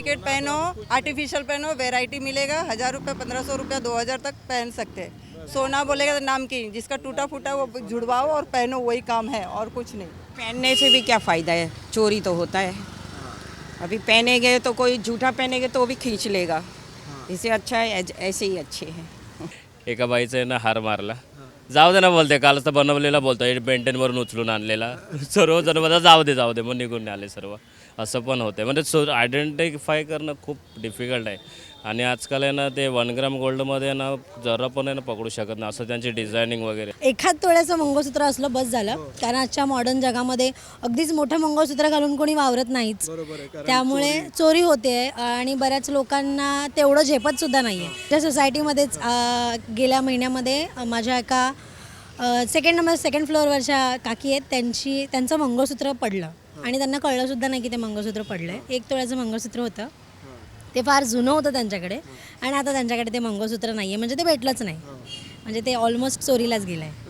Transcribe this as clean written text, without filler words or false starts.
Duplicate पहनो, artificial पहनो, variety मिलेगा। 1000 रुपये, 1500 रुपया, 2000 तक पहन सकते हैं। सोना बोलेगा तो नाम की, जिसका टूटा फूटा वो जुड़वाओ और पहनो, वही काम है और कुछ नहीं। पहनने से भी क्या फ़ायदा है, चोरी तो होता है। अभी पहनेंगे तो कोई झूठा पहनेंगे तो वो भी खींच लेगा। इससे अच्छा है ऐसे ही अच्छे हैं। एका बाईचं आहे ना हार मारला, जाऊ दे ना बोलते, कालच तर बनवलेला बोलतो बेंटेनवरून उचलून आणलेला, सर्वजण मला जाऊ दे मग निघून आले सर्व, असं पण होतं. म्हणजे आयडेंटिफाय करणं खूप डिफिकल्ट आहे. आणि आजकाल आहे ना ते 1 ग्राम गोल्डमध्ये ना जरा पण आहे ना पकडू शकत नाही, असं त्यांची डिझायनिंग वगैरे. एखाद तोळ्याचं मंगळसूत्र असलं बस झालं, कारण आजच्या मॉडर्न जगामध्ये अगदीच मोठं मंगळसूत्र घालून कोणी वावरत नाहीच. त्यामुळे चोरी होते आणि बऱ्याच लोकांना तेवढं झेपत सुद्धा नाही आहे. त्या सोसायटीमध्येच गेल्या महिन्यामध्ये माझ्या एका सेकंड फ्लोअरवरच्या काकी आहेत, त्यांचं मंगळसूत्र पडलं आणि त्यांना कळलं सुद्धा नाही की ते मंगळसूत्र पडलं आहे. 1 तोळ्याचं मंगळसूत्र होतं, ते फार जुनं होतं त्यांच्याकडे आणि आता त्यांच्याकडे ते मंगळसूत्र नाही आहे, म्हणजे ते भेटलंच नाही, म्हणजे ते ऑलमोस्ट चोरीलाच गेलं आहे.